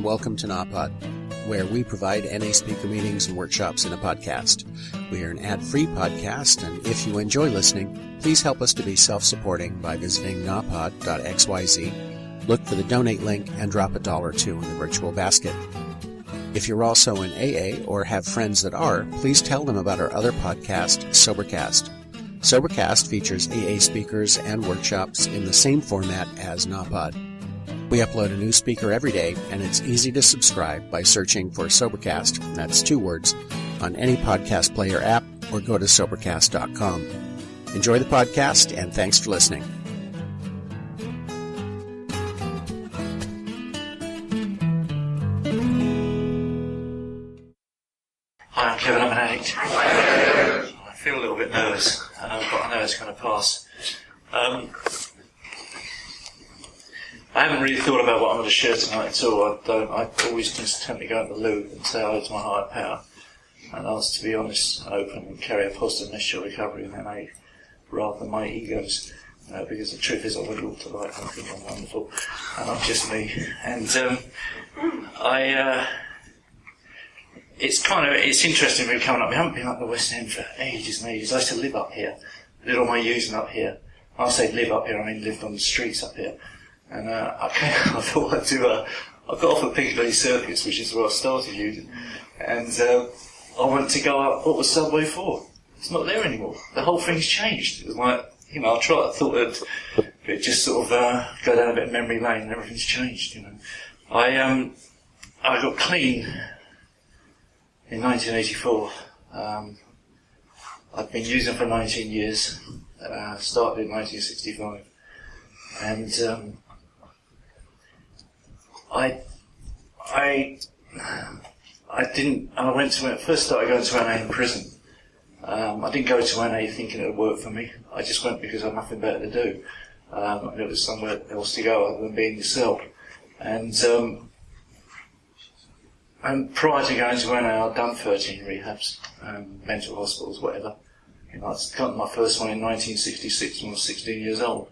welcome to NAPOD, where we provide NA speaker meetings and workshops in a podcast. We are an ad-free podcast, and if you enjoy listening, please help us to be self-supporting by visiting napod.xyz, look for the donate link, and drop $1 or $2 in the virtual basket. If you're also in AA or have friends that are, please tell them about our other podcast, Sobercast. Sobercast features AA speakers and workshops in the same format as NAPOD. We upload a new speaker every day, and it's easy to subscribe by searching for Sobercast, that's 2 words, on any podcast player app, or go to Sobercast.com. Enjoy the podcast, and thanks for listening. Hi, I'm Kevin, I'm an addict. I feel a little bit nervous, but I know it's going to pass. I haven't really thought about what I'm going to share tonight at all. I always just tend to go into the loo and say hello to my higher power and ask to be honest and open and carry a positive message of recovery in NA rather than my egos. Because the truth is I would all to like, I think I'm wonderful and I'm just me. And it's interesting really coming up. We haven't been up the West End for ages and ages. I used to live up here. I did all my using up here. When I say live up here, I mean lived on the streets up here. And I thought I'd do I got off the Piccadilly Circus, which is where I started using, and I went to go up, what was Subway 4? It's not there anymore. The whole thing's changed. It was like, I thought it'd just sort of go down a bit of memory lane and everything's changed, I got clean in 1984. I'd been using for 19 years, started in 1965, and I first started going to NA in prison. I didn't go to NA thinking it would work for me. I just went because I had nothing better to do. And it was somewhere else to go other than being in the cell. And prior to going to NA, I'd done 13 rehabs, mental hospitals, whatever. I got my first one in 1966 when I was 16 years old.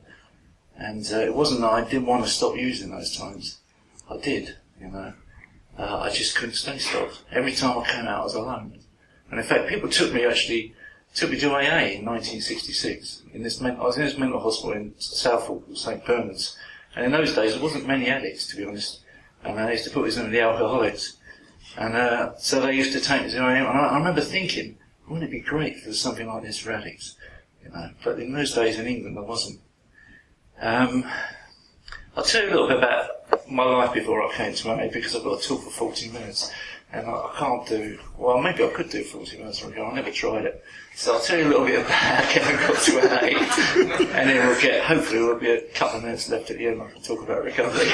And it wasn't that I didn't want to stop using those times. I did, I just couldn't stay stopped. Every time I came out, I was alone. And in fact, people took me to AA in 1966. I was in this mental hospital in Southall, St Bernard's. And in those days, there wasn't many addicts, to be honest. And they used to put us in with the alcoholics. And so they used to take me to AA. And I remember thinking, wouldn't it be great if there was something like this for addicts? But in those days in England, there wasn't. I'll tell you a little bit about my life before I came to NA because I've got to talk for 40 minutes and I can't do, well maybe I could do 40 minutes or ago, I never tried it. So I'll tell you a little bit about how I got to NA and then hopefully there'll be a couple of minutes left at the end I can talk about recovery.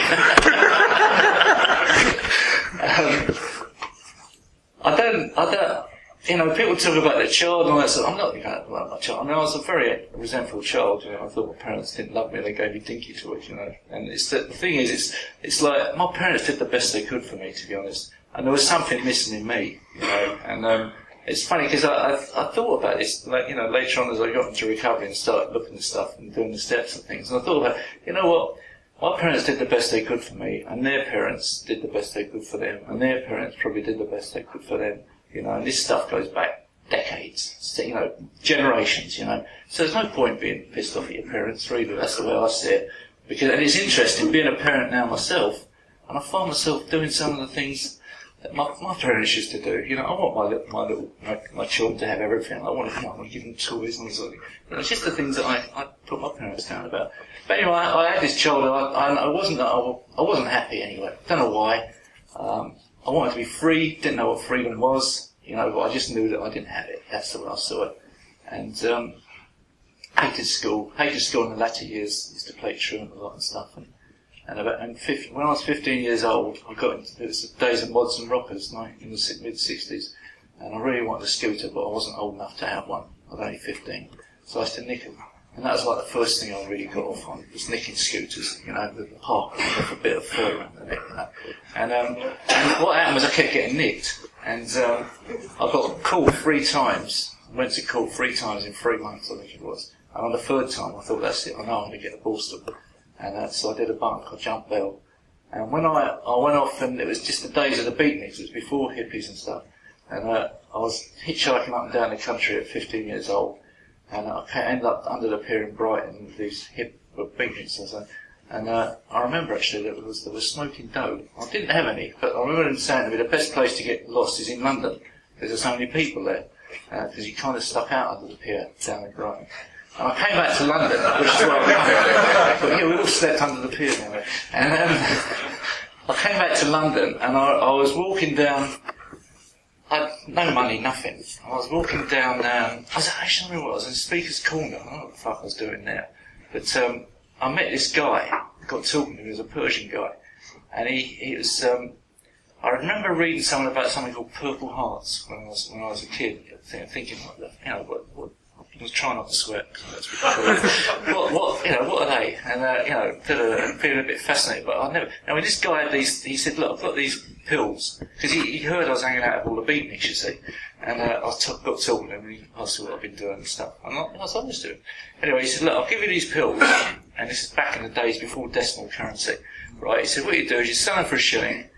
People talk about their child and all that stuff. I'm not about my child. I was a very resentful child. I thought my parents didn't love me. They gave me dinky toys, And the thing is, it's like my parents did the best they could for me, to be honest. And there was something missing in me, And it's funny because I thought about this, later on as I got into recovery and started looking at stuff and doing the steps and things. And I thought about, what? My parents did the best they could for me, and their parents did the best they could for them, and their parents probably did the best they could for them. And this stuff goes back decades, generations, So there's no point being pissed off at your parents, really. That's the way I see it. And it's interesting, being a parent now myself, and I find myself doing some of the things that my parents used to do. I want my children to have everything. I want to give them toys and sort of, it's just the things that I put my parents down about. But anyway, I had this child, and I wasn't happy anyway. Don't know why. I wanted to be free, didn't know what freedom was, but I just knew that I didn't have it. That's the way I saw it. And hated school in the latter years, used to play truant a lot and stuff. When I was 15 years old, I got into the days of mods and rockers in the mid-60s, and I really wanted a scooter, but I wasn't old enough to have one. I was only 15, so I used to nick them. And that was like the first thing I really got off on, was nicking scooters, the park with a bit of fur around the neck, And what happened was I kept getting nicked, and I got called 3 times. I went to court 3 times in 3 months, I think it was. And on the 3rd time, I thought, that's it, I know I'm going to get a ball stop. And so I did a bunk, I jumped bail, And when I went off, and it was just the days of the beatniks, it was before hippies and stuff, and I was hitchhiking up and down the country at 15 years old, and I ended up under the pier in Brighton with these beatniks and so. And I remember actually that there was smoking dough. I didn't have any, but I remember them saying to me the best place to get lost is in London, because there's so many people there, because you kind of stuck out under the pier down in Brighton. And I came back to London, which is where I'm from. But yeah, we all slept under the pier now. And I came back to London, and I was walking down. I had no money, nothing. I was walking down. I remember what I was in Speaker's Corner. I don't know what the fuck I was doing there, but I met this guy. Got talking to him. He was a Persian guy, and he was. I remember reading something about something called Purple Hearts when I was a kid, thinking like, what I was trying not to sweat. What are they? And feeling a bit fascinated. But I never. Now, when this guy had these, he said, "Look, I've got these pills," because he heard I was hanging out with all the beatniks, you see. And I got talking to him, and he asked me what I've been doing and stuff. And I was honest to him. Anyway, he said, "Look, I'll give you these pills," and this is back in the days before decimal currency, right? He said, "What you do is you sell them for a shilling,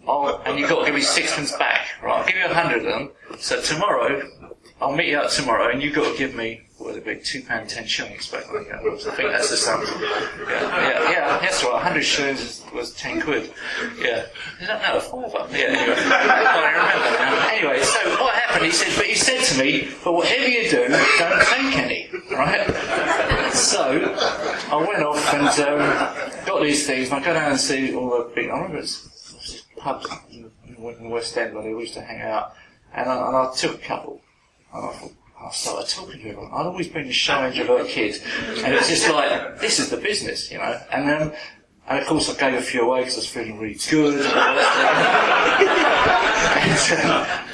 and you've got to give me sixpence back, right? I'll give you 100 of them. So tomorrow, I'll meet you out tomorrow, and you've got to give me, what would it be, £2.10 shillings back then. I think that's the sum. Yeah, that's right. 100 shillings was 10 quid. Yeah. Is that no, a fiver? Yeah, anyway. I remember now. Anyway, so what happened, he said to me, but whatever you do, don't take any, right? So, I went off and got these things, and I go down and see all the big, I remember it was pubs in the West End where they used to hang out, and I took a couple. And I started talking to him. I'd always been a shy introvert kid, and it's just like, this is the business, you know. And of course I gave a few away because I was feeling really good. And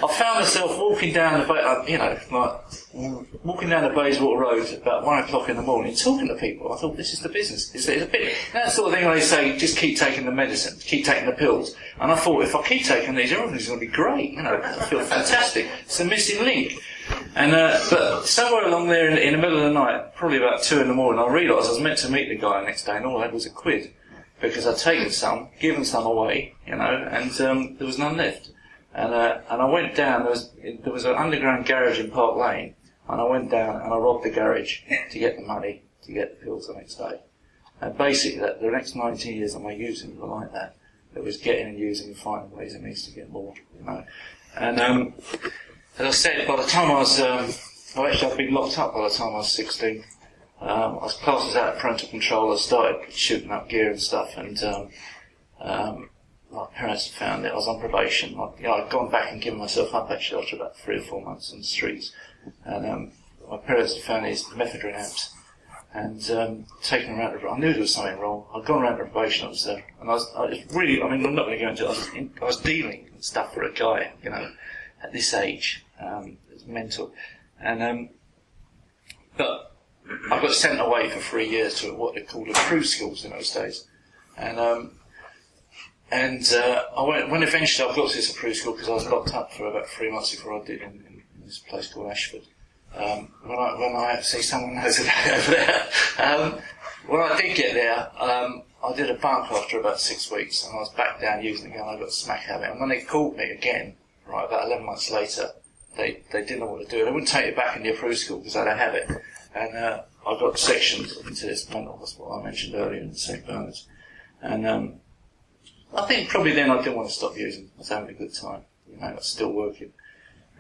I found myself walking down walking down the Bayswater Road about 1 o'clock in the morning, talking to people. I thought, this is the business. It's a bit that sort of thing where they say, just keep taking the medicine, keep taking the pills. And I thought, if I keep taking these, everything's going to be great. You know, I feel fantastic. It's the missing link. And but somewhere along there in the middle of the night, probably about 2 in the morning, I realised I was meant to meet the guy the next day, and all I had was a quid, because I'd taken some, given some away, you know, and there was none left. And I went down. There was an underground garage in Park Lane, and I went down and I robbed the garage to get the money to get the pills the next day. And basically, the next 19 years of my using were like that. It was getting and using and finding ways and means to get more, you know. And as I said, by the time I'd been locked up by the time I was 16. I was classed as out of parental control. I started shooting up gear and stuff, and my parents had found it. I was on probation. I'd gone back and given myself up actually after about 3 or 4 months on the streets. And my parents had found these methadone amps and taken them around. I knew there was something wrong. I'd gone around the probation officer, and I was really. I mean, I'm not going to go into it. I was dealing stuff for a guy, you know, at this age. It's mental, and but I got sent away for 3 years to what they called crew schools in those days, and I went when eventually I got to this crew school because I was locked up for about 3 months before I did in this place called Ashford. When I see someone knows about over there, when I did get there, I did a bunk after about 6 weeks, and I was back down using the gun. I got a smack out of it, and when they called me again, right about 11 months later. They didn't know what to do. They wouldn't take it back in the approved school because they don't have it. And I got sectioned into this mental hospital I mentioned earlier in St Bernard's. And I think probably then I didn't want to stop using. I was having a good time. You know, I was still working.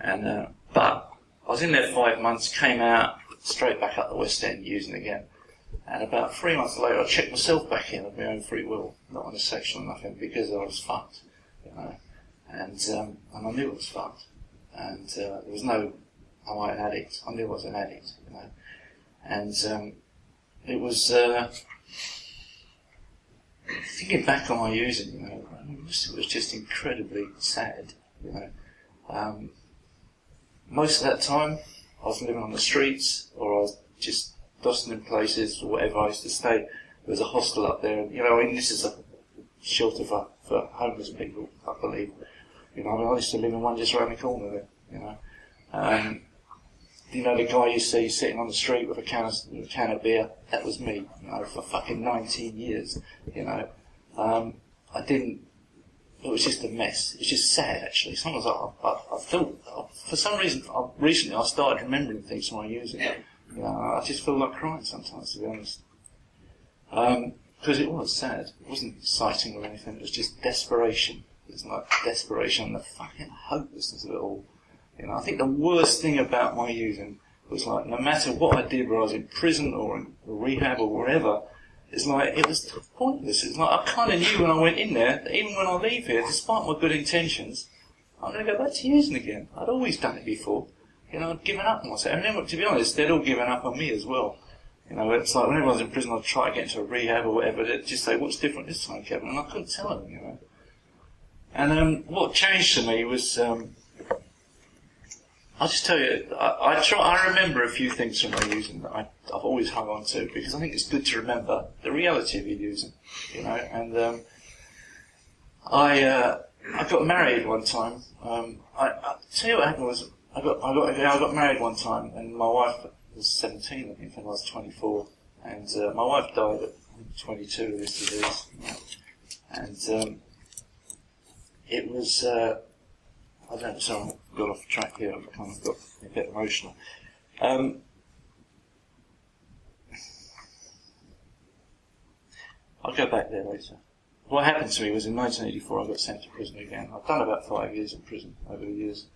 And but I was in there 5 months, came out, straight back up the West End using again. And about 3 months later I checked myself back in of my own free will, not on a section or nothing, because I was fucked. You know. And I knew I was fucked. And there was no, am I an addict? I knew I was an addict, you know. And it was, thinking back on my using, you know, it was just incredibly sad, you know. Most of that time, I was living on the streets, or I was just dusting in places, or whatever. I used to stay. There was a hostel up there, and, you know, I mean, this is a shelter for homeless people, I believe. You know, I mean, I used to live in one just around the corner there, you know. You know, the guy you see sitting on the street with a can of beer, that was me, you know, for fucking 19 years, you know. it was just a mess. It's just sad, actually. Sometimes I feel, for some reason, recently I started remembering things from my using. You know, I just feel like crying sometimes, to be honest. Because it was sad. It wasn't exciting or anything. It was just desperation. It was like desperation and the fucking hopelessness of it all. You know, I think the worst thing about my using was like, no matter what I did, whether I was in prison or in rehab or wherever, it's like, it was pointless. It's like, I kind of knew when I went in there that even when I leave here, despite my good intentions, I'm going to go back to using again. I'd always done it before. You know, I'd given up on myself. And then, to be honest, they'd all given up on me as well. You know, it's like, whenever I was in prison, I'd try to get into a rehab or whatever, they'd just say, what's different this time, Kevin? And I couldn't tell them, you know. And what changed to me was, I'll just tell you, I remember a few things from my using that I've always hung on to, because I think it's good to remember the reality of your using, you know. And I got married one time. I tell you what happened was, I got married one time, and my wife was 17, I think, and I was 24, and my wife died at 22 of this disease, and it was. I don't know, sorry, I've got off track here, I've kind of got a bit emotional. I'll go back there later. What happened to me was in 1984 I got sent to prison again. I've done about 5 years in prison over the years.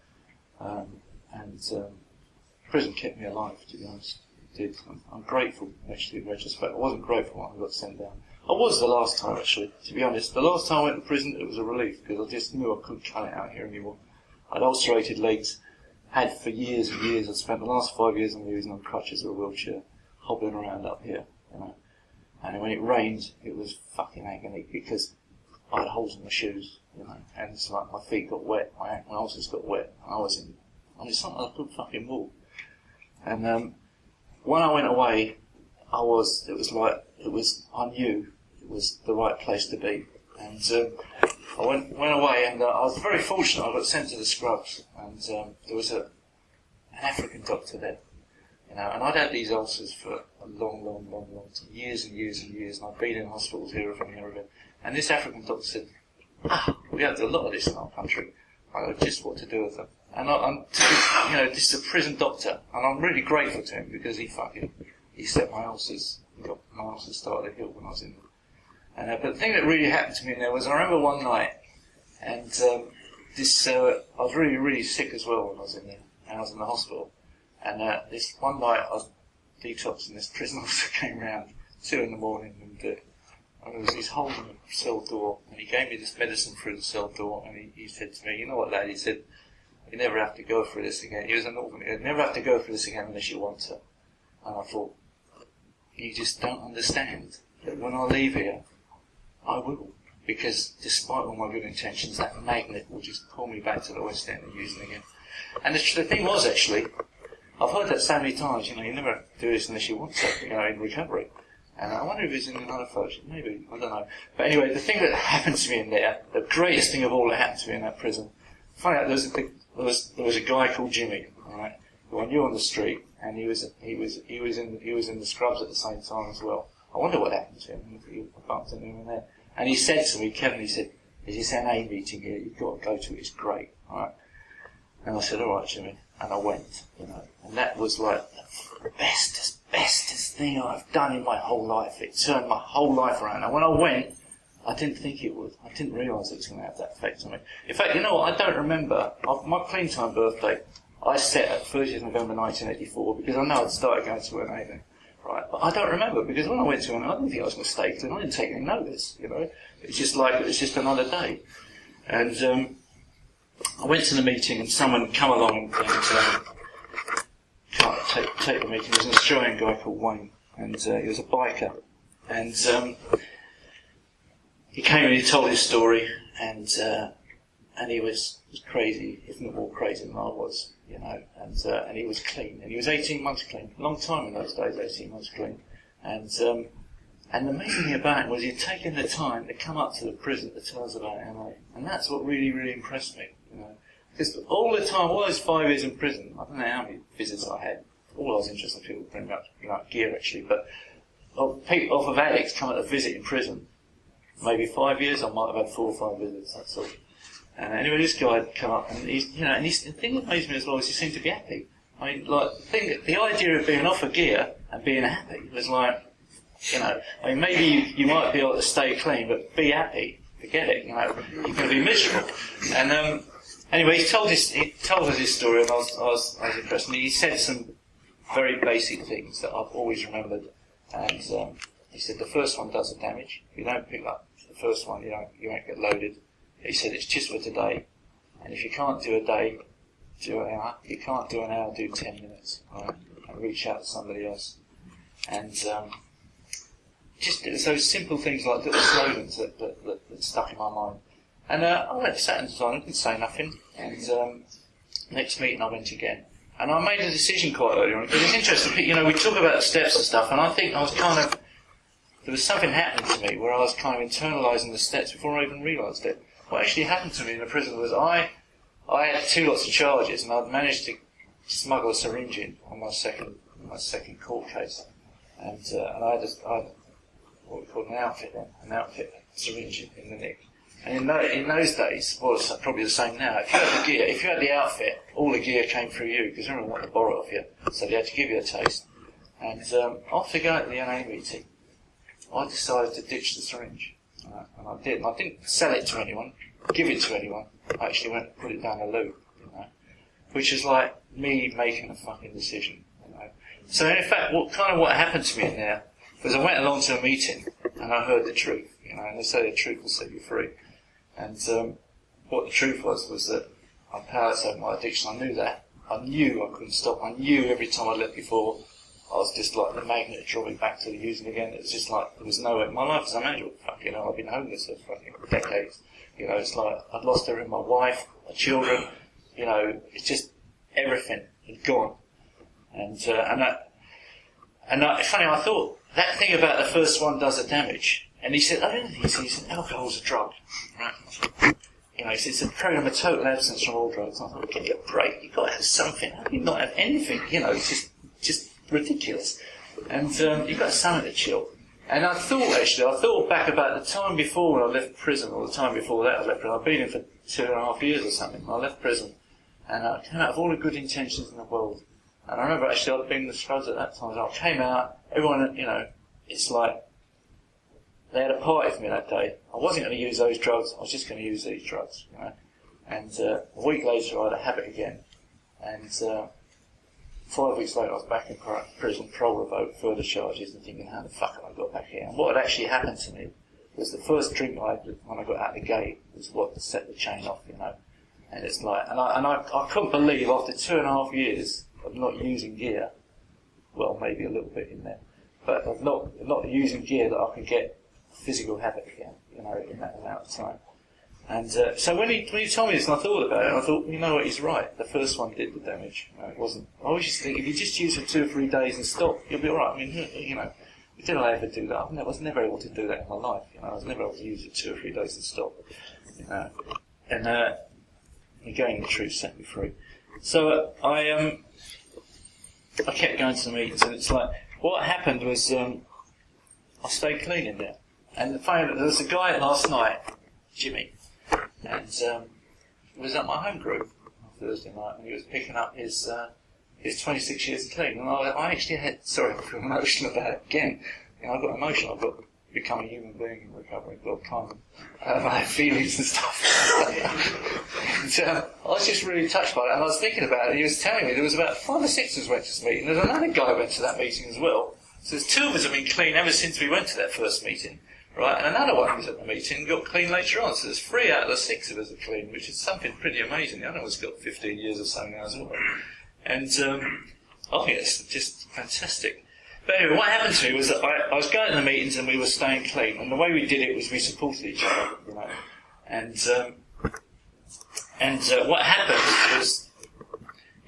Prison kept me alive, to be honest. It did. I'm grateful, actually, in retrospect. I wasn't grateful when I got sent down. I was the last time, actually, to be honest. The last time I went to prison, it was a relief, because I just knew I couldn't cut it out here anymore. I'd ulcerated legs, had for years and years. I spent the last 5 years I'm using on crutches or a wheelchair, hobbling around up here, you know. And when it rained, it was fucking agony, because I had holes in my shoes, you know, and it's like my feet got wet, my ulcers got wet, and it's something I couldn't fucking walk. And when I went away, I knew it was the right place to be. And I went away, and I was very fortunate. I got sent to the scrubs, and there was an African doctor there, you know, and I'd had these ulcers for a long time, years and years and years, and I'd been in hospitals here and there, and this African doctor said, we have a lot of this in our country. I know just what to do with them. And you know, this is a prison doctor, and I'm really grateful to him, because he set my ulcers, my ulcers started to heal when I was in there. But the thing that really happened to me in there was, I remember one night, and I was really, really sick as well when I was in there, and I was in the hospital. And this one night I was detoxing, this prison officer came round 2 in the morning, and there was this hole in the cell door, and he gave me this medicine through the cell door, and he said to me, you know what, lad, he said, you never have to go through this again. He was a Northern, you never have to go through this again unless you want to. And I thought, you just don't understand that when I leave here, I will. Because despite all my good intentions, that magnet will just pull me back to the West End and use it again. And the thing was, actually, I've heard that so many times, you know, you never do this unless you want to, you know, in recovery. And I wonder if it's in another folks, maybe, I don't know. But anyway, the thing that happened to me in there, the greatest thing of all that happened to me in that prison, funny enough, there was a guy called Jimmy, alright, who I knew on the street, and he was in the scrubs at the same time as well. I wonder what happened to him. I bumped into him in there. And he said to me, Kevin, he said, there's this NA meeting here, you've got to go to it, it's great, alright? And I said, alright, Jimmy. And I went, you know, and that was like the bestest thing I've done in my whole life. It turned my whole life around. And when I went, I didn't think it would. I didn't realise it was going to have that effect on me. In fact, you know what, I don't remember, my clean time birthday, I set at 30th November 1984, because I know I'd started going to NA then. Right, but I don't remember, because when I went to NA, I didn't think I was going to stay clean. I didn't take any notice, you know. It's just like, it's just another day. And I went to the meeting, and someone come along and take the meeting. There was an Australian guy called Wayne, and he was a biker. And he came and he told his story, and he was crazy, if not more crazy than I was, you know. And he was clean, and he was 18 months clean. A long time in those days, 18 months clean. And the amazing thing about him was he'd taken the time to come up to the prison to tell us about NA. And that's what really, really impressed me, you know. Because all the time, all those 5 years in prison, I don't know how many visits I had. All I was interested in people bringing up, you know, gear actually, but of addicts coming to visit in prison, maybe 5 years. I might have had 4 or 5 visits, that's all. And anyway, this guy had come up, and the thing that amazed me as well is he seemed to be happy. I mean, like, the idea of being off a gear and being happy was like, maybe you might be able to stay clean, but be happy. Forget it, you're going to be miserable. And anyway, he told us his story, and I was impressed. And he said some very basic things that I've always remembered. And he said the first one does the damage. If you don't pick up the first one, you won't get loaded. He said it's just for today, and if you can't do a day, do an hour. If you can't do an hour, do 10 minutes, right? And reach out to somebody else. And just it was those simple things like little slogans that stuck in my mind. And I went sat in the design, didn't say nothing. And next meeting I went again. And I made a decision quite early on, because it's interesting, we talk about the steps and stuff, and I think I was there was something happening to me where I was kind of internalising the steps before I even realised it. What actually happened to me in the prison was I had 2 lots of charges, and I'd managed to smuggle a syringe in on my second court case. And I had what we call an outfit syringe in the nick. And in those days, well, it's probably the same now. If you had the outfit, all the gear came through you, because everyone wanted to borrow it off you, so they had to give you a taste. And after going to the NA meeting, I decided to ditch the syringe. And I did. And I didn't sell it to anyone, give it to anyone. I actually went and put it down the loo, which is like me making a fucking decision. So in fact, what happened to me in there was I went along to a meeting and I heard the truth. And they say the truth will set you free. And what the truth was that I'm powerless over my addiction. I knew that. I knew I couldn't stop. I knew every time I left before, I was just like the magnet drawing back to the using again. It was just like there was nowhere. My life was unmanageable. I've been homeless for fucking decades. It's like I'd lost everything. My wife, my children. It's just everything had gone. And it's funny. I thought that thing about the first one does the damage. And he said, I don't think he said alcohol's a drug, right? He said it's a program of total absence from all drugs. And I thought, give you a break. You've got to have something. How can you not have anything? It's just ridiculous. And you've got something to chill. And I thought back about the time before when I left prison, or the time before that I left prison. I'd been in for 2.5 years or something. I left prison, and I came out of all the good intentions in the world. And I remember I'd been in the scrubs at that time. So I came out, everyone, it's like they had a party for me that day. I wasn't going to use those drugs. I was just going to use these drugs. And a week later, I had a habit again. And 5 weeks later, I was back in prison, parole revoked, further charges, and thinking, how the fuck have I got back here? And what had actually happened to me was the first drink I had when I got out the gate was what set the chain off, And it's like, and I couldn't believe after 2.5 years of not using gear, well, maybe a little bit in there, but of not using gear, that I could get physical habit again, in that amount of time. And so when he told me this, and I thought about it, I thought, what, he's right. The first one did the damage. It wasn't. I always just think if you just use it for 2 or 3 days and stop, you'll be all right. I mean, did I ever do that? I was never able to do that in my life. I was never able to use it 2 or 3 days and stop. And again, the truth set me free. So I kept going to the meetings, and it's like what happened was I stayed clean in there. And the funny, there was a guy last night, Jimmy, and he was at my home group on Thursday night, and he was picking up his 26 years clean. And I actually I feel emotional about it again. I got emotional. I've got to become a human being in recovery. I've got kind of my feelings and stuff. And I was just really touched by it, and I was thinking about it. He was telling me there was about 5 or 6 of us went to this meeting. There's another guy who went to that meeting as well. So there's 2 of us have been clean ever since we went to that first meeting. Right, and another one was at the meeting and got clean later on. So there's 3 out of the 6 of us are clean, which is something pretty amazing. The other one's got 15 years or so now as well. And I think it's just fantastic. But anyway, what happened to me was that I was going to the meetings and we were staying clean. And the way we did it was we supported each other, And what happened was,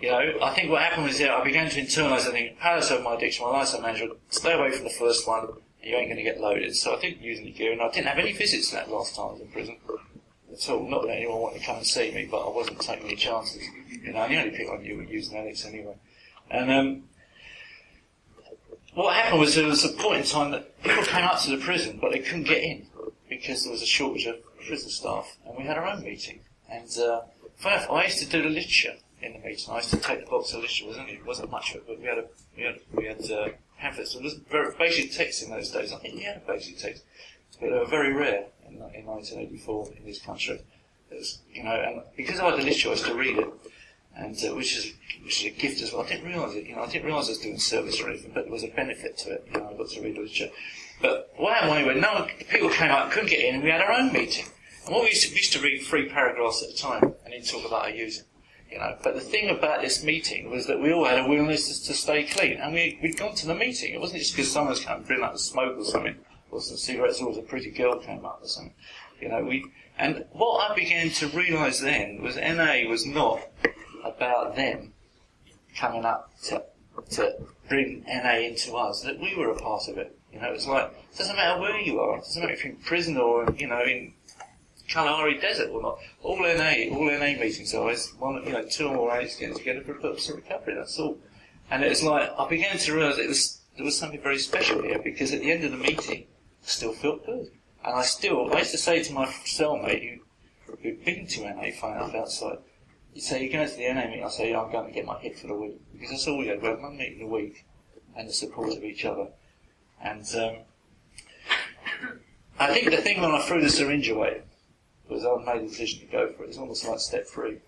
I think what happened was I began to internalise, I think, powerless over my addiction, my lifestyle management, stay away from the first one. You ain't going to get loaded. So I didn't use any gear, and I didn't have any visits that last time I was in prison at all. Not that anyone wanted to come and see me, but I wasn't taking any chances. The only people I knew were using addicts anyway. And what happened was there was a point in time that people came up to the prison, but they couldn't get in because there was a shortage of prison staff, and we had our own meeting. And I used to do the literature in the meeting. I used to take the box of literature. It wasn't much of it, but we had pamphlets. It was very basic text in those days. I think we had a basic text, but they were very rare in 1984 in this country. It was, and because I had the literature, I used to read it, and which is a gift as well. I didn't realise it. I didn't realise I was doing service or anything, but there was a benefit to it. I got to read literature. But what happened anyway? People came out and couldn't get in, and we had our own meeting. And we used to read 3 paragraphs at a time, and then talk about our using. But the thing about this meeting was that we all had a willingness to stay clean, and we'd gone to the meeting. It wasn't just because someone was coming to bring up the smoke or something, or some cigarettes, or a pretty girl came up or something. And what I began to realise then was NA was not about them coming up to bring NA into us, that we were a part of it. It's like, it doesn't matter where you are, it doesn't matter if you're in prison or, in Kalahari Desert or not. All NA meetings are always 2 or more A's getting together for a purpose of recovery, that's all. And it was like, I began to realise there was something very special here, because at the end of the meeting, I still felt good. And I used to say to my cellmate, who'd been to NA, funny enough, outside, he'd say, "You're going to the NA meeting?" I say, "Yeah, I'm going to get my hit for the week." Because that's all we had. We had one meeting a week, and the support of each other. And I think the thing when I threw the syringe away was I made a decision to go for it. It's almost like step 3.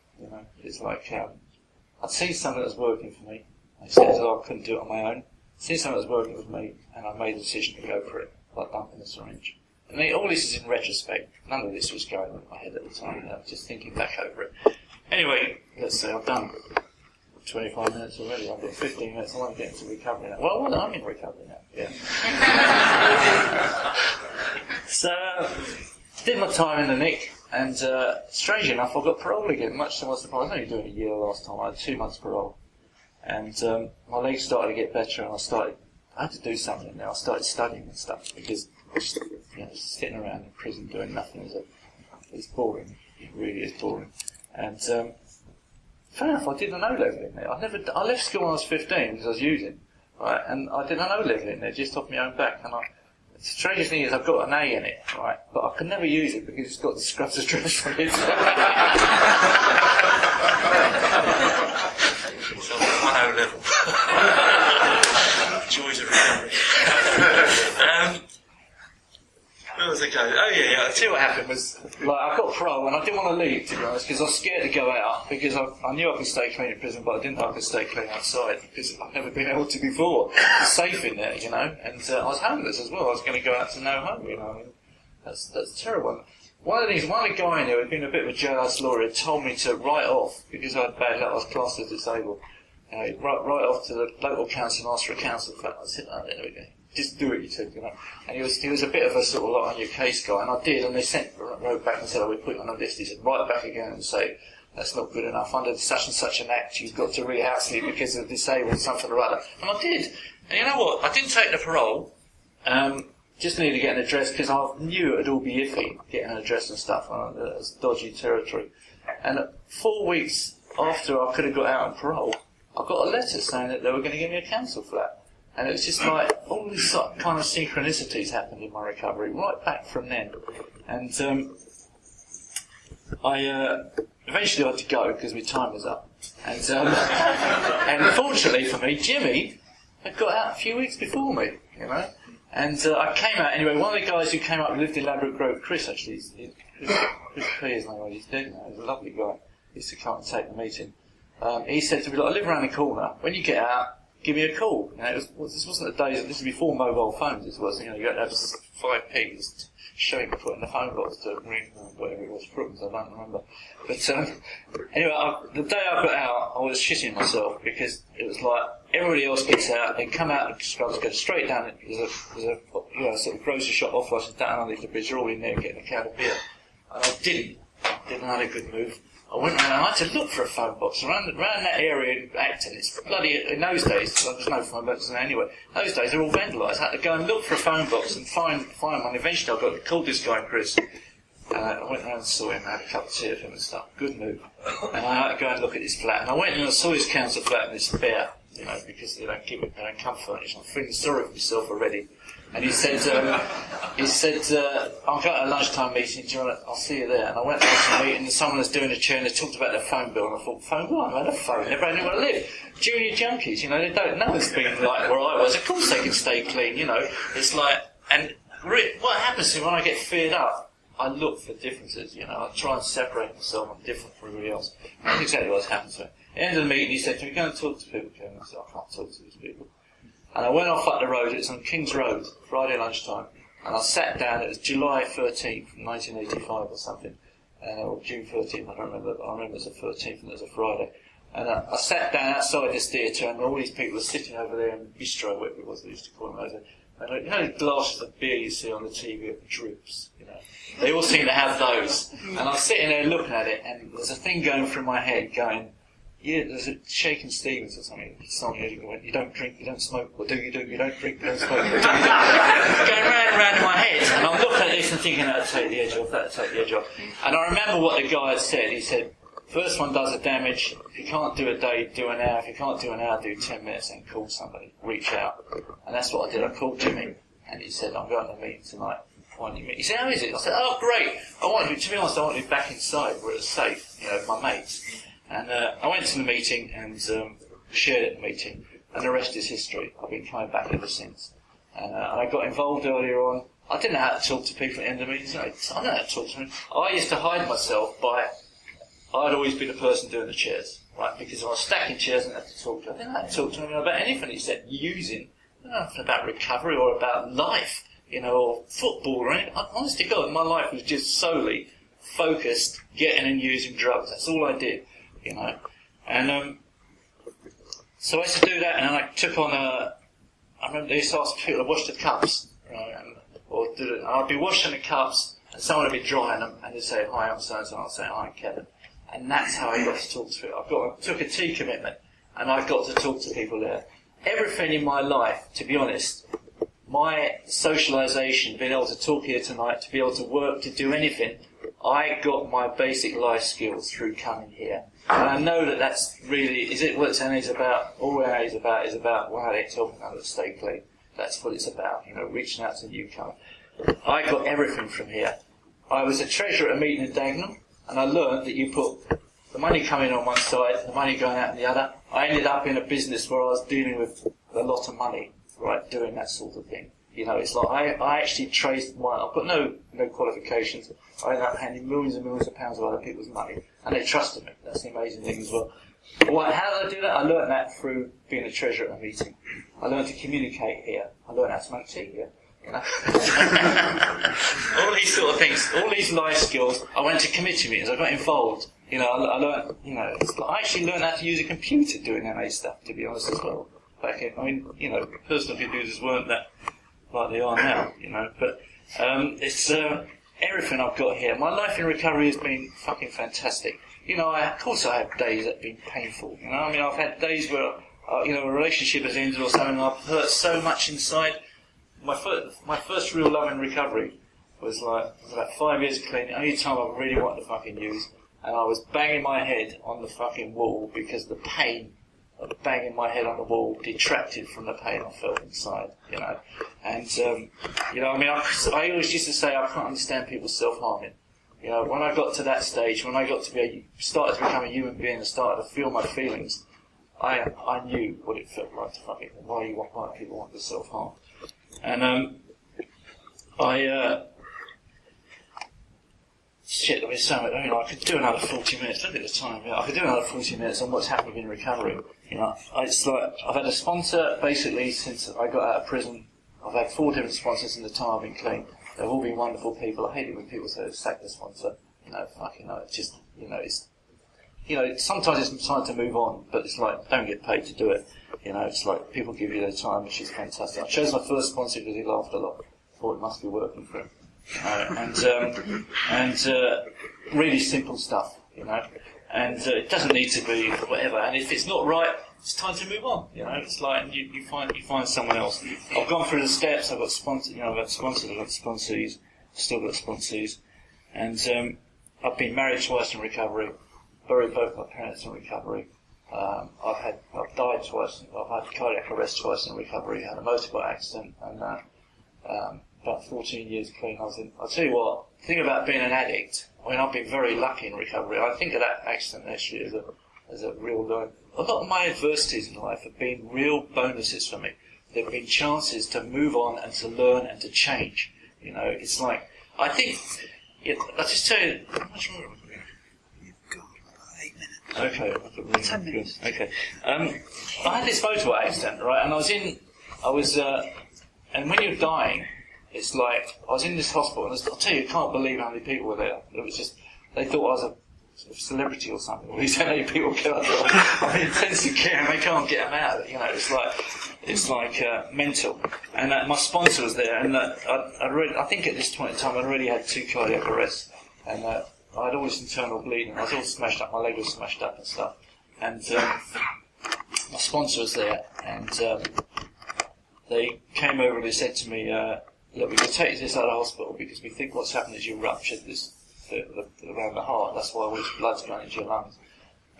It's like I'd seen something that was working for me. I said I couldn't do it on my own. I'd seen something that was working with me, and I made a decision to go for it, like dumping the syringe. I mean, all this is in retrospect. None of this was going on in my head at the time. I was just thinking back over it. Anyway, let's see, I've done 25 minutes already. I've got 15 minutes. I want to get into recovery now. Well, I'm in recovery now. Yeah. So, did my time in the Nick, and strangely enough, I got parole again, much to my surprise. I was only doing a year last time. I had 2 months parole. And my legs started to get better, and I had to do something now. I started studying and stuff, because just sitting around in prison doing nothing is boring. It really is boring. And fair enough, I did an O-level in there. I left school when I was 15 because I was using, right? And I did an O-level in there just off my own back. And the strangest thing is I've got an A in it, right? But I could never use it because it's got the scrubs address on it. So one O-level. Joys of recovery. Where was I going? Oh yeah. I'll tell you what happened was, I got parole and I didn't want to leave, to be honest, because I was scared to go out, because I knew I could stay clean in prison, but I didn't know I could stay clean outside, because I've never been able to before. It's safe in there, and I was homeless as well. I was going to go out to no home, That's terrible. One of the guy in there who'd been a bit of a jailhouse lawyer had told me to write off, because I had bad luck, I was classed as disabled. Write off to the local council and ask for a council flat. I said, there we go. Just do it, he said, And he was a bit of a sort of like on your case guy, and I did, and they wrote back and said, we put you on a list. He said, write back again and say, that's not good enough. Under such and such an act, you've got to rehouse me because of disabled, something or other. And I did. And you know what? I didn't take the parole. Just needed to get an address, because I knew it would all be iffy, getting an address and stuff. It was dodgy territory. And 4 weeks after I could have got out on parole, I got a letter saying that they were going to give me a council flat. And it was just like, all these kind of synchronicities happened in my recovery, right back from then. And I eventually had to go, because my time was up. And fortunately for me, Jimmy had got out a few weeks before me, And I came out, anyway, one of the guys who came up, who lived in Ladbroke Grove, Chris actually, Chris P is name, he's dead now, he's a lovely guy. He used to come and take the meeting. He said to me, I live around the corner, when you get out, give me a call. This wasn't the days, this was before mobile phones, this was, you had to have 5p just showing me putting the phone box to ring, whatever it was, Brookings, I don't remember. But anyway, the day I got out, I was shitting myself, because it was like, everybody else gets out, they come out, the scrubs go straight down, there's a sort of grocery shop off license down underneath the bridge, they're all in there getting a can of beer. And I didn't have a good move. I went around and I had to look for a phone box around that area in Acton. It's bloody, in those days, there's no phone boxes there anyway. Those days they're all vandalised. I had to go and look for a phone box and find one. Eventually I called this guy, Chris. I went around and saw him, I had a cup of tea with him and stuff. Good move. And I had to go and look at his flat. And I went and I saw his council flat and it's bare. you know, because they don't come furnished. I'm feeling sorry for myself already. And he said, I'll go to a lunchtime meeting, I'll see you there. And I went to the meeting and someone was doing a chair and they talked about their phone bill, and I thought, phone bill? I've had a phone, never had anywhere to live. Junior junkies, you know, they don't, no one's been like where I was. Of course they can stay clean, you know. It's like, and what happens to me when I get feared up, I look for differences, you know. I try and separate myself. I'm different from everybody else. That's exactly what's happened to me. At the end of the meeting, he said to me, go and talk to people, Kevin. I said, I can't talk to these people. And I went off up the road, it was on King's Road, Friday lunchtime, and I sat down, it was July 13th, 1985 or something, or June 13th, I don't remember, but I remember it was the 13th and it was a Friday. And I sat down outside this theatre and all these people were sitting over there in the bistro, whatever it was they used to call them over there. And you know the glasses of beer you see on the TV with drips, you know, they all seem to have those. And I was sitting there looking at it and there's a thing going through my head going, yeah, there's a Shakin' Stevens or something. Song you don't drink, you don't smoke, or do you don't drink, you don't smoke, or do you going round and round in my head. And I'm looking at this and thinking, that'll take the edge off, that'll take the edge off. And I remember what the guy had said. He said, first one does the damage. If you can't do a day, do an hour. If you can't do an hour, do 10 minutes and call somebody. Reach out. And that's what I did. I called Jimmy. And he said, I'm going to a meeting tonight. He said, how is it? I said, oh, great. To be honest, I want to be back inside where it's safe, you know, with my mates. And I went to the meeting and shared at the meeting, and the rest is history. I've been coming back ever since. And I got involved earlier on. I didn't know how to talk to people at the end of meetings. I don't know how to talk to them. I used to hide myself by, I'd always be the person doing the chairs, right? Because I was stacking chairs and I had to talk to them. I didn't know how to talk to them about anything except using. I don't know nothing about recovery or about life, you know, or football or anything. Honest to God, my life was just solely focused getting and using drugs. That's all I did. You know, and so I used to do that, and then I took on I remember they used to ask people to wash the cups, right? And I'd be washing the cups, and someone would be drying them, and they'd say, hi, I'm so-and-so, and I'd say, hi, I'm Kevin. And that's how I got to talk to people. I took a tea commitment, and I got to talk to people there. Everything in my life, to be honest, my socialisation, being able to talk here tonight, to be able to work, to do anything, I got my basic life skills through coming here. And I know that that's really, is it what NA is about? All NA is about how it's helping others to stay clean. That's what it's about, you know, reaching out to newcomers. I got everything from here. I was a treasurer at a meeting in Dagenham, and I learned that you put the money coming on one side, the money going out on the other. I ended up in a business where I was dealing with a lot of money, right, doing that sort of thing. You know, it's like I actually traced I've got no qualifications. I ended up handing millions and millions of pounds of other people's money, and they trusted me. That's the amazing thing as well. How did I do that? I learned that through being a treasurer at a meeting. I learned to communicate here. I learned how to smoke tea here. You know? All these sort of things, all these life skills. I went to committee meetings. I got involved. You know, I learned. You know, I actually learned how to use a computer doing NA stuff. To be honest, as well. You know, personal computers weren't that like they are now, you know, but it's everything I've got here. My life in recovery has been fucking fantastic. You know, of course I have days that have been painful, you know. I mean, I've had days where, you know, a relationship has ended or something, and I've hurt so much inside. My first real love in recovery was about 5 years clean, the only time I really wanted to fucking use, and I was banging my head on the fucking wall because the pain of banging my head on the wall detracted from the pain I felt inside, you know. And, you know, I mean, I always used to say I can't understand people self-harming. You know, when I got to that stage, when I got to started to become a human being and started to feel my feelings, I knew what it felt like to fucking, why people want to self-harm. And, shit, there was so much, you know, I could do another 40 minutes, look at the time, yeah, I could do another 40 minutes on what's happened in recovery. You know, it's like, I've had a sponsor basically since I got out of prison. I've had 4 different sponsors in the time I've been clean. They've all been wonderful people. I hate it when people say sack the sponsor. You know, fucking no, it's just, you know, it's, you know, sometimes it's time to move on, but it's like, don't get paid to do it. You know, it's like, people give you their time, which is fantastic. I chose my first sponsor because he laughed a lot. Thought it must be working for him. And really simple stuff, you know. And it doesn't need to be whatever. And if it's not right, it's time to move on. You know, it's like you find someone else. I've gone through the steps. I've got sponsors. You know, I've got sponsors. I've got sponsees. Still got sponsees. And I've been married twice in recovery. Buried both my parents in recovery. I've died twice. I've had cardiac arrest twice in recovery. Had a motorbike accident, and about 14 years clean. I'll tell you what. The thing about being an addict. I mean, I've been very lucky in recovery. I think of that accident actually as a real learn. A lot of my adversities in life have been real bonuses for me. They've been chances to move on and to learn and to change. You know, it's like I think. I'll just tell you. How much more? Okay, 10 minutes. Okay. I had this motorbike accident, right? And and when you're dying, it's like, I was in this hospital, and I'll tell you, I can't believe how many people were there. It was just, they thought I was a sort of celebrity or something. All these many people killed. I'm in intensive care, and they can't get them out. You know, it's like mental. And my sponsor was there, and I think at this point in time, I'd already had 2 cardiac arrests, and I had all this internal bleeding. I was all smashed up. My leg was smashed up and stuff. And my sponsor was there, and they came over and they said to me, "Look, we can take this out of hospital because we think what's happened is you ruptured this around the heart. That's why all this blood's going into your lungs,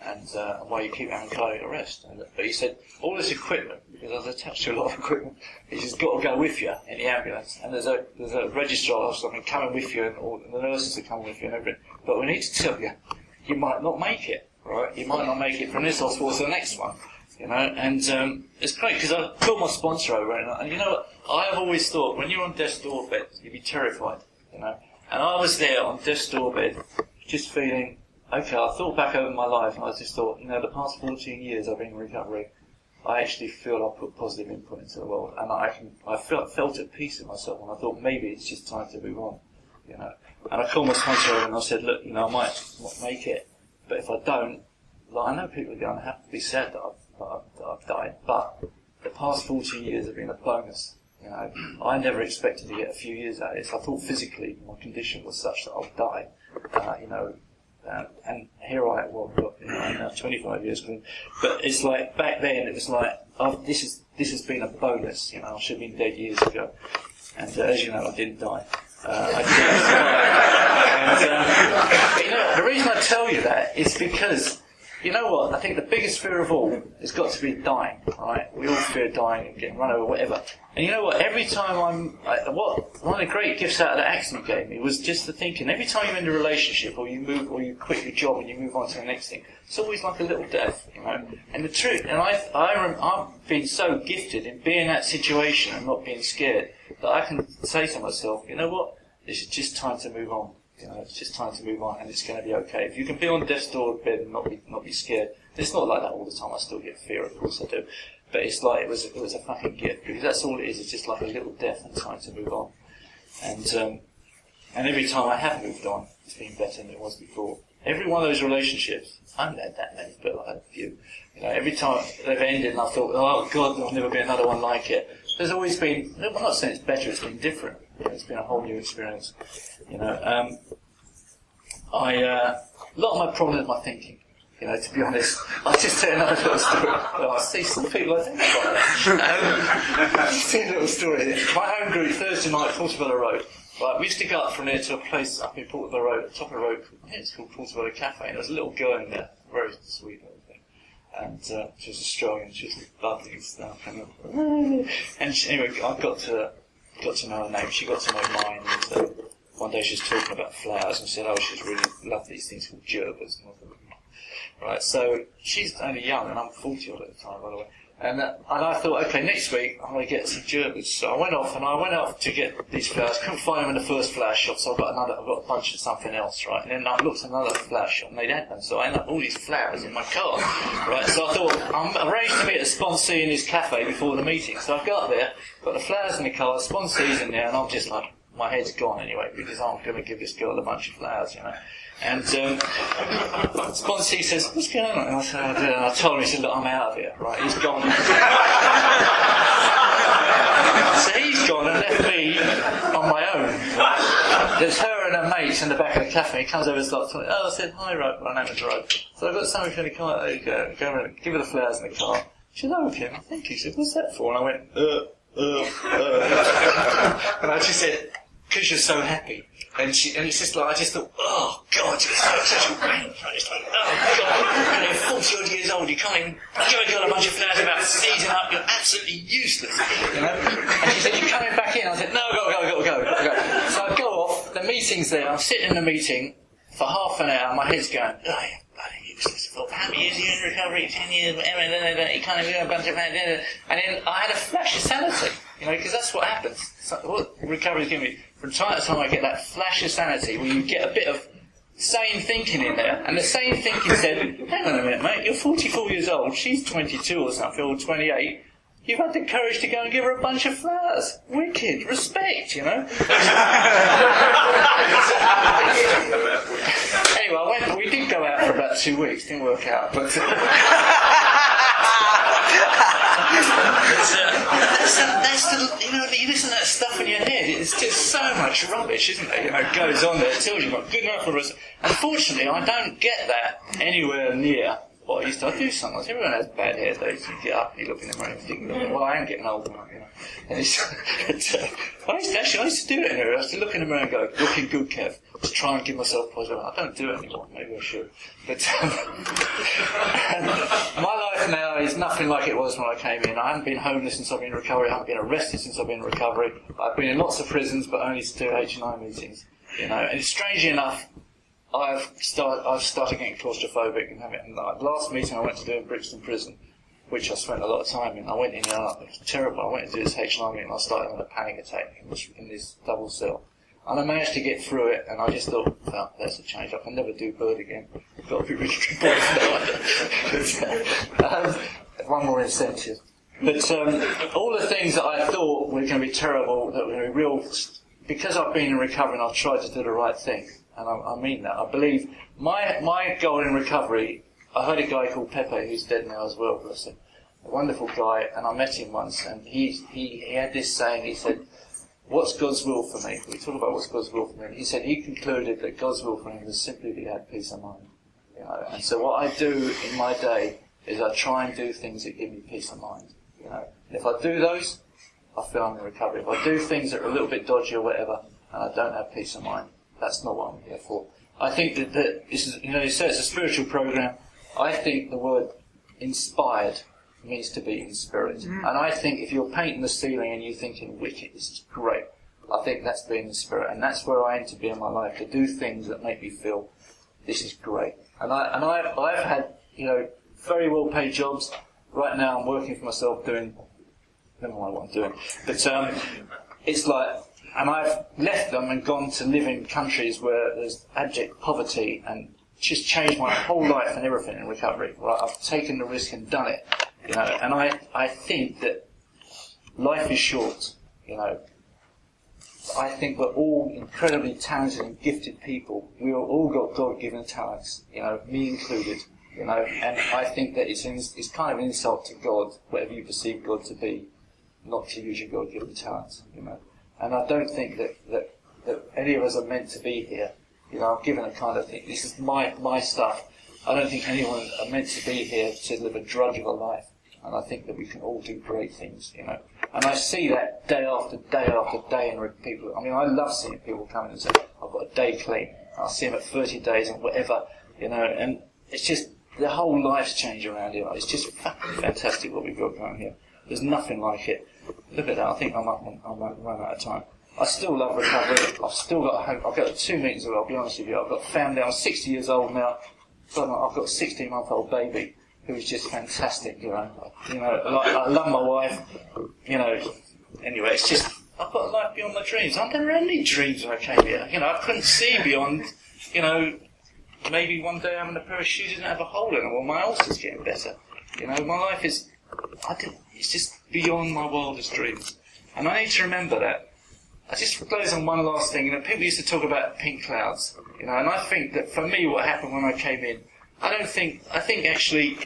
and why you keep having cardiac arrest." But he said, all this equipment, because I was attached to a lot of equipment, it's just got to go with you in the ambulance. And there's a registrar or something coming with you, and all the nurses are coming with you and everything. But we need to tell you, you might not make it, right? You might not make it from this hospital to the next one, you know. And it's great because I called my sponsor over, and you know what? I have always thought when you're on death's door-bed, you'd be terrified, you know. And I was there on death's door-bed, just feeling, okay, I thought back over my life, and I just thought, you know, the past 14 years I've been in recovery, I actually feel I've put positive input into the world, and I felt at peace with myself, and I thought maybe it's just time to move on, you know. And I called my sponsor over and I said, look, you know, I might not make it, but if I don't, like, I know people are going to have to be sad that I've died, but the past 14 years have been a bonus, you know. I never expected to get a few years out of this. I thought physically my condition was such that I'll die, you know. And here I am, I'm now 25 years clean. But it's like, back then, it was like, this has been a bonus, you know, I should have been dead years ago. And as you know, I didn't die. But you know, the reason I tell you that is because, you know what, I think the biggest fear of all has got to be dying, right? We all fear dying and getting run over, whatever. And you know what, every time one of the great gifts out of the accident gave me was just the thinking, every time you're in a relationship or you move, or you quit your job and you move on to the next thing, it's always like a little death, you know. And the truth, and I've been so gifted in being in that situation and not being scared that I can say to myself, you know what, this is just time to move on. You know, it's just time to move on, and it's going to be okay. If you can be on death's door-bed and not be scared, it's not like that all the time. I still get fear, of course I do, but it's like it was a fucking gift, because that's all it is. It's just like a little death and time to move on. And every time I have moved on, it's been better than it was before. Every one of those relationships, I haven't had that many, but I had a few. You know, every time they've ended, and I thought, oh God, there'll never be another one like it. There's always been. I'm not saying it's better. It's been different. You know, it's been a whole new experience. You know, a lot of my problem is my thinking. You know, to be honest, I'll just tell you another little story. Well, I see some people I think about that. I'll just tell you a little story. My home group, Thursday night, Portobello Road. Right, we used to go up from there to a place up in Portobello Road, at the top of the road. I think it's called Portobello Cafe. And there was a little girl in there, very sweet little thing. And she was Australian. She was bubbly and stuff. And she, anyway, I got to know her name. She got to know mine. And one day she was talking about flowers and said, oh, she's really loved these things called gerbers. Right, so she's only young, and I'm 40 odd at the time, by the way. And I thought, okay, next week I'm going to get some gerbers. So I went off to get these flowers. Couldn't find them in the first flower shop, so I've got a bunch of something else, right? And then I looked at another flower shop, and they'd had them. So I ended up all these flowers in my car, right? So I thought, I'm arranged to meet a sponsee in his cafe before the meeting. So I got there, got the flowers in the car, the sponsee's in there, and I'm just like, my head's gone anyway, because I'm going to give this girl a bunch of flowers, you know. And sponsee says, what's going on? And I said, and I told him, he said, look, I'm out of here, right? He's gone. So he's gone and left me on my own. Right? There's her and her mates in the back of the cafe. He comes over and starts talking. Oh, I said, hi, Rob. My name is Rob. So I've got something for the car. There you go. Go and give her the flowers in the car. She said, oh, okay, I think. He said, what's that for? And I went, And I just said, because you're so happy. And it's just like, I just thought, oh God, you're such a wank. It's like, oh God, you're 40 odd years old, you can't even got a bunch of flowers about seizing up, you're absolutely useless. You know? And she said, you're coming back in. I said, no, I've got to go. So I go off, the meeting's there, I'm sitting in the meeting for half an hour, my head's going, oh, you're bloody useless. For how many years are you in recovery? 10 years, whatever, you can't even do a bunch of and then I had a flash of sanity, you know, because that's what happens. So, what recovery's giving me. From time to time I get that flash of sanity where you get a bit of sane thinking in there, and the sane thinking said, hang on a minute mate, you're 44 years old, she's 22 or something, or 28, you've had the courage to go and give her a bunch of flowers. Wicked, respect, you know. Anyway, we did go out for about 2 weeks, didn't work out, but that's the, you know, you listen to that stuff in your head, it's just so much rubbish, isn't it? You know, it goes on there, it tells you what good enough for us. Unfortunately, I don't get that anywhere near what I used to. I do sometimes. Everyone has bad hair days. You get up, you look in the mirror and think, well, I am getting older now, you know. And I used to do it anyway. I used to look in the mirror and go, looking good, Kev. To try and give myself positive. I don't do it anymore. Maybe I should. But my life now is nothing like it was when I came in. I haven't been homeless since I've been in recovery. I haven't been arrested since I've been in recovery. I've been in lots of prisons, but only to do H&I meetings. You know, and strangely enough, I've started getting claustrophobic and having. The last meeting I went to do in Brixton Prison, which I spent a lot of time in, I went in and it was terrible. I went to do this H&I meeting and I started having a panic attack in this double cell. And I managed to get through it, and I just thought, well, that's a change. I can never do bird again. I've got to be really one more incentive. But all the things that I thought were going to be terrible, that were going to be real, because I've been in recovery and I've tried to do the right thing. And I mean that. I believe my goal in recovery, I heard a guy called Pepe, who's dead now as well, bless him. A wonderful guy, and I met him once, and he had this saying, he said, what's God's will for me? We talk about what's God's will for me. He said he concluded that God's will for him was simply that he had peace of mind. You know? And so what I do in my day is I try and do things that give me peace of mind. You know? And if I do those, I feel I'm in recovery. If I do things that are a little bit dodgy or whatever, and I don't have peace of mind, that's not what I'm here for. I think that this is, you know, you say it's a spiritual program. I think the word inspired means to be in spirit. And I think if you're painting the ceiling and you're thinking, wicked, this is great, I think that's being in spirit. And that's where I aim to be in my life, to do things that make me feel, this is great. And I've had, you know, very well paid jobs. Right now I'm working for myself doing, never mind what I'm doing, but it's like, and I've left them and gone to live in countries where there's abject poverty and just changed my whole life and everything in recovery. Right? I've taken the risk and done it. You know, and I think that life is short, you know. I think we're all incredibly talented and gifted people. We've all got God-given talents, you know, me included, you know, and I think that it's kind of an insult to God, whatever you perceive God to be, not to use your God-given talents, you know. And I don't think that any of us are meant to be here. You know, I'm given a kind of thing, this is my stuff. I don't think anyone are meant to be here to live a drudge of a life. And I think that we can all do great things, you know. And I see that day after day after day in people. I mean, I love seeing people come in and say, I've got a day clean. I'll see them at 30 days and whatever, you know. And it's just, the whole life's changed around here. It's just fucking fantastic what we've got going here. There's nothing like it. Look at that, I think I might run out of time. I still love recovery. I've still got I've got 2 meetings ago, I'll be honest with you. I've got family, I'm 60 years old now. So I've got a 16-month-old baby who's just fantastic, you know. Like, I love my wife, you know. Anyway, it's just, I've got a life beyond my dreams. I never had any dreams when I came here. You know, I couldn't see beyond, you know, maybe one day having a pair of shoes doesn't have a hole in them, or my ulcer's getting better. You know, my life is, it's just beyond my wildest dreams. And I need to remember that. I just close on one last thing. You know, people used to talk about pink clouds, you know, and I think that for me what happened when I came in, I think actually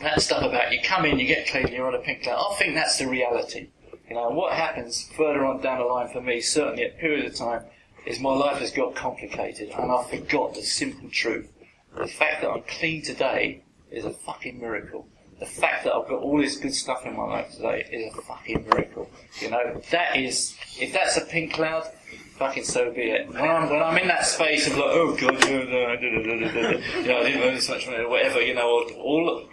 that stuff about you come in, you get clean, you're on a pink cloud, I think that's the reality. You know, what happens further on down the line for me, certainly at a period of time, is my life has got complicated and I forgot the simple truth. The fact that I'm clean today is a fucking miracle. The fact that I've got all this good stuff in my life today is a fucking miracle. You know, that is, if that's a pink cloud, fucking so be it. When I'm in that space of like, oh god, I didn't earn this much money, or whatever,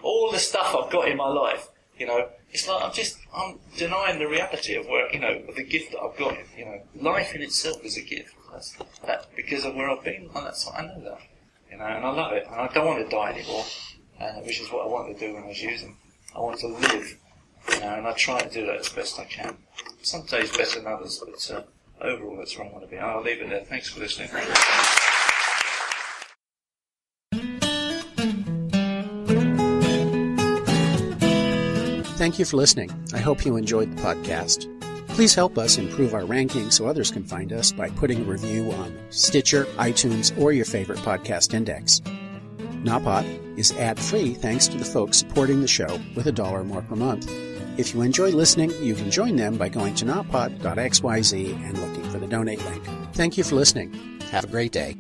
all the stuff I've got in my life, it's like I'm denying the reality of where, of the gift that I've got. Life in itself is a gift. That's because of where I've been, and I know that, and I love it, and I don't want to die anymore, which is what I wanted to do when I was using. I want to live, and I try to do that as best I can. Some days better than others, but overall that's where I want to be. I'll leave it there. Thanks for listening. Thank you for listening. I hope you enjoyed the podcast. Please help us improve our ranking so others can find us by putting a review on Stitcher, iTunes, or your favorite podcast index. Nawpod is ad-free thanks to the folks supporting the show with $1 or more per month. If you enjoy listening, you can join them by going to nawpod.xyz and looking for the donate link. Thank you for listening. Have a great day.